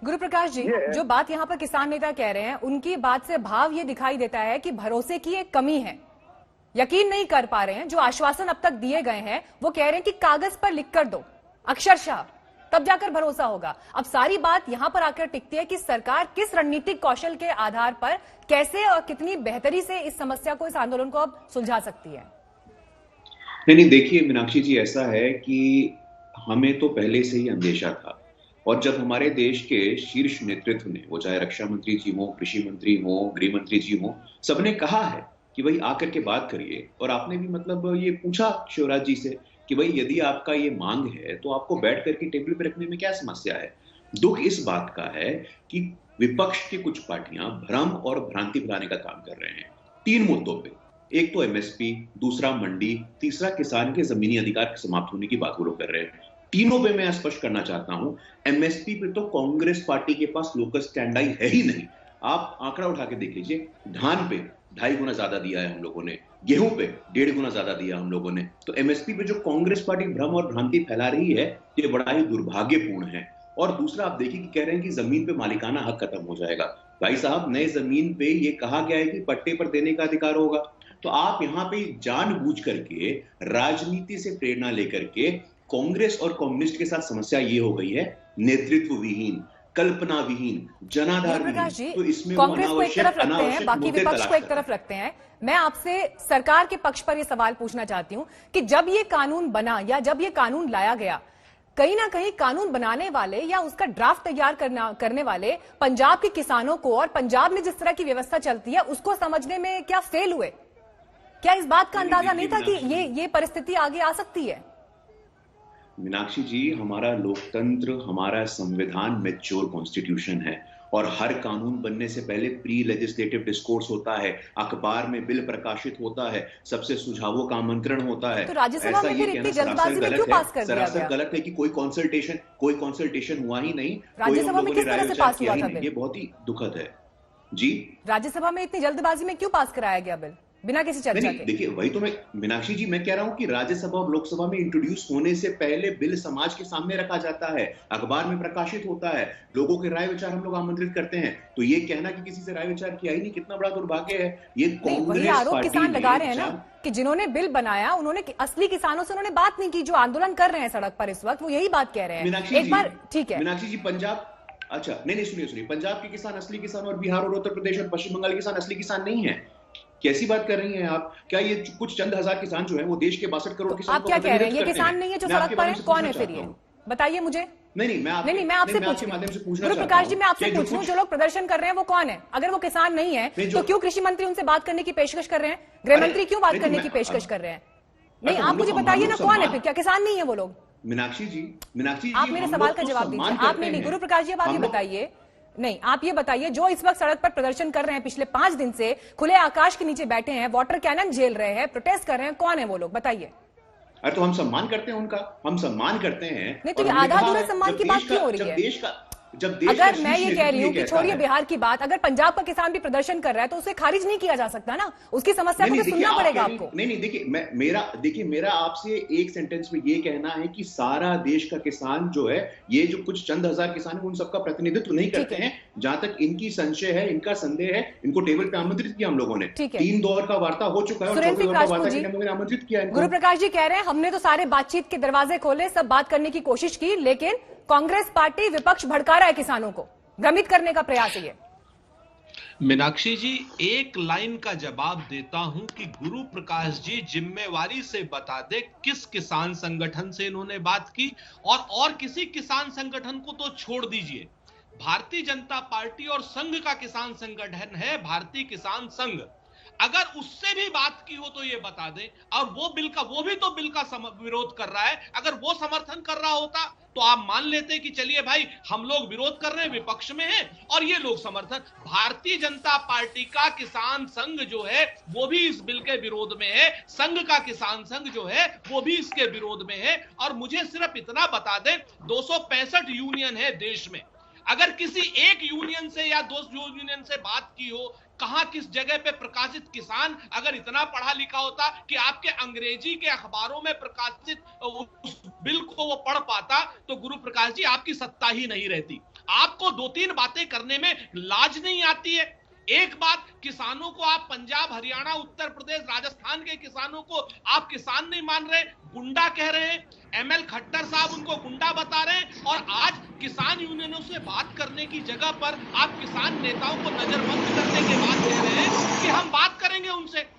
गुरु प्रकाश जी, जो बात यहाँ पर किसान नेता कह रहे हैं, उनकी बात से भाव ये दिखाई देता है कि भरोसे की एक कमी है, यकीन नहीं कर पा रहे हैं। जो आश्वासन अब तक दिए गए हैं वो कह रहे हैं कि कागज पर लिख कर दो, अक्षरशः, तब जाकर भरोसा होगा। अब सारी बात यहां पर आकर टिकती है कि सरकार किस रणनीतिक कौशल के आधार पर कैसे और कितनी बेहतरी से इस समस्या को, इस आंदोलन को अब सुलझा सकती है। नहीं, देखिए मीनाक्षी जी, ऐसा है कि हमें तो पहले से ही अंदेशा था, और जब हमारे देश के शीर्ष नेतृत्व ने, वो चाहे रक्षा मंत्री जी हो, कृषि मंत्री हो, गृह मंत्री जी हो, सबने कहा है कि भाई आकर के बात करिए। और आपने भी मतलब ये पूछा शिवराज जी से कि भाई यदि आपका ये मांग है तो आपको बैठ करके टेबल पे रखने में क्या समस्या है। दुख इस बात का है कि विपक्ष की कुछ पार्टियां भ्रम और भ्रांति फैलाने का काम कर रहे हैं 3 मुद्दों पे। एक तो एमएसपी, दूसरा मंडी, तीसरा किसान के जमीनी अधिकार समाप्त होने की बात वो लोग कर रहे हैं। तीनों पे मैं स्पष्ट करना चाहता हूं, एमएसपी पे तो कांग्रेस पार्टी के पास लोकल स्टैंड आई है ही नहीं। आप आंकड़ा उठा के देख लीजिए, धान पे 2.5 गुना ज्यादा दिया है हम लोगों ने, गेहूं पे 1.5 गुना ज्यादा दिया हम लोगों ने। तो एमएसपी पे जो कांग्रेस पार्टी भ्रम और भ्रांति फैला रही है, ये बड़ा ही दुर्भाग्यपूर्ण है। और दूसरा, आप देखिए कि कह रहे हैं कि जमीन पे मालिकाना हक खत्म हो जाएगा। भाई साहब, नए जमीन पे ये कहा गया है कि पट्टे पर देने का अधिकार होगा। तो आप यहाँ पे जानबूझ करके राजनीति से प्रेरणा लेकर के कांग्रेस और कम्युनिस्ट के साथ समस्या ये हो गई है, नेतृत्व विहीन, कल्पना विहीन, जनाधार विहीन। तो इसमें कांग्रेस को एक तरफ रखते हैं, बाकी विपक्ष को एक तरफ रखते हैं। मैं आपसे सरकार के पक्ष पर यह सवाल पूछना चाहती हूं कि जब ये कानून बना या जब ये कानून लाया गया, कहीं ना कहीं कानून बनाने वाले या उसका ड्राफ्ट तैयार करने वाले पंजाब के किसानों को और पंजाब में जिस तरह की व्यवस्था चलती है उसको समझने में क्या फेल हुए? क्या इस बात का अंदाजा नहीं था कि ये परिस्थिति आगे आ सकती है? मीनाक्षी जी, हमारा लोकतंत्र, हमारा संविधान मैच्योर कॉन्स्टिट्यूशन है, और हर कानून बनने से पहले प्री लेजिस्लेटिव डिस्कोर्स होता है, अखबार में बिल प्रकाशित होता है, सबसे सुझावों का आमंत्रण होता है। तो राज्यसभा में फिर इतनी जल्दबाजी में क्यों पास कर दिया गया? सरासर गलत है कि कोई कंसल्टेशन हुआ ही नहीं। राज्यसभा में किस तरह से पास हुआ था बिल? ये बहुत ही दुखद है जी। राज्यसभा में इतनी जल्दबाजी में क्यों पास कराया गया बिल बिना किसी चर्चा के? देखिए, वही तो मैं, मीनाक्षी जी, मैं कह रहा हूं कि राज्यसभा और लोकसभा में इंट्रोड्यूस होने से पहले बिल समाज के सामने रखा जाता है, अखबार में प्रकाशित होता है, लोगों के राय विचार हम लोग आमंत्रित करते हैं। तो ये कहना कि किसी से राय विचार किया ही नहीं, कितना बड़ा दुर्भाग्य है। ये कांग्रेस आरोप किसान लगा रहे हैं ना कि जिन्होंने बिल बनाया उन्होंने असली किसानों से उन्होंने बात नहीं की, जो आंदोलन कर रहे हैं सड़क पर इस वक्त, वो यही बात कह रहे हैं। एक बार ठीक है मीनाक्षी जी, पंजाब, अच्छा नहीं, सुनिए, पंजाब के किसान असली किसान और बिहार और उत्तर प्रदेश और पश्चिम बंगाल के किसान असली किसान नहीं है। कैसी बात कर रही हैं आप? क्या ये कुछ चंद हजार किसान जो हैं वो देश के 62 करोड़ किसान आप क्या कह रहे हैं? ये किसान नहीं है जो सड़क पर है? कौन है फिर? ये बताइए मुझे। नहीं, मैं आपसे पूछूं। गुरु प्रकाश जी, मैं आपसे पूछूं, जो लोग प्रदर्शन कर रहे हैं वो कौन है? अगर वो किसान नहीं है तो क्यों कृषि मंत्री उनसे बात करने की पेशकश कर रहे हैं? गृह मंत्री क्यों बात करने की पेशकश कर रहे हैं? नहीं, आप मुझे बताइए ना, कौन है फिर? क्या किसान नहीं है वो लोग? मीनाक्षी जी, आप मेरे सवाल का जवाब दीजिए। आपने नहीं, गुरु प्रकाश जी, आप आगे बताइए। नहीं, आप ये बताइए, जो इस वक्त सड़क पर प्रदर्शन कर रहे हैं, पिछले 5 दिन से खुले आकाश के नीचे बैठे हैं, वाटर कैनन झेल रहे हैं, प्रोटेस्ट कर रहे हैं, कौन है वो लोग? बताइए। अरे तो हम सम्मान करते हैं उनका, हम सम्मान करते हैं। नहीं तो आधा अधूरा सम्मान की बात क्यों हो रही है? अगर मैं ये कह रही हूँ कि छोड़िए बिहार की बात, अगर पंजाब का किसान भी प्रदर्शन कर रहा है तो उसे खारिज नहीं किया जा सकता ना, उसकी समस्या को भी सुनना पड़ेगा आपको। नहीं, देखिए मेरा आपसे एक सेंटेंस में ये कहना है कि सारा देश का किसान जो है, ये जो कुछ चंद हजार किसान है, उन सबका प्रतिनिधित्व नहीं करते हैं। जहां तक इनकी संशय है, इनका संदेह है, इनको टेबल पे आमंत्रित किया हम लोगों ने। 3 दौर का वार्ता हो चुका है और 4वें दौर का वार्ता के लिए हम लोगों ने आमंत्रित किया। गुरु प्रकाश जी कह रहे हैं हमने तो सारे बातचीत के दरवाजे खोले, सब बात करने की कोशिश की, लेकिन कांग्रेस पार्टी, विपक्ष भड़का रहा है किसानों को, भ्रमित करने का प्रयास है ये। मीनाक्षी जी, एक लाइन का जवाब देता हूं कि गुरु प्रकाश जी जिम्मेवारी से बता दे किस किसान संगठन से इन्होंने बात की, और किसी किसान संगठन को तो छोड़ दीजिए, भारतीय जनता पार्टी और संघ का किसान संगठन है भारतीय किसान संघ, अगर उससे भी बात की हो तो ये बता दें। और वो भी तो बिल का विरोध कर रहा है। अगर वो समर्थन कर रहा होता तो आप मान लेते कि चलिए भाई, हम लोग विरोध कर रहे हैं, विपक्ष में हैं, और ये लोग समर्थन। भारतीय जनता पार्टी का किसान संघ जो है वो भी इस बिल के विरोध में है, संघ का किसान संघ जो है वो भी इसके विरोध में है। और मुझे सिर्फ इतना बता दें, 265 यूनियन है देश में, अगर किसी एक यूनियन से या 2 यूनियन से बात की हो, कहां किस जगह पे प्रकाशित किसान अगर इतना पढ़ा लिखा होता कि आपके अंग्रेजी के अखबारों में प्रकाशित उस बिल को वो पढ़ पाता, तो गुरु प्रकाश जी आपकी सत्ता ही नहीं रहती। आप आपको 2-3 बातें करने में लाज नहीं आती है? एक बात, किसानों को आप पंजाब, हरियाणा, उत्तर प्रदेश, राजस्थान के किसानों को आप किसान नहीं मान रहे, गुंडा कह रहे हैं। एमएल खट्टर साहब उनको गुंडा बता रहे हैं, और आज किसान यूनियनों से बात करने की जगह पर आप किसान नेताओं को नजरबंद करने के बाद कह रहे हैं कि हम बात करेंगे उनसे।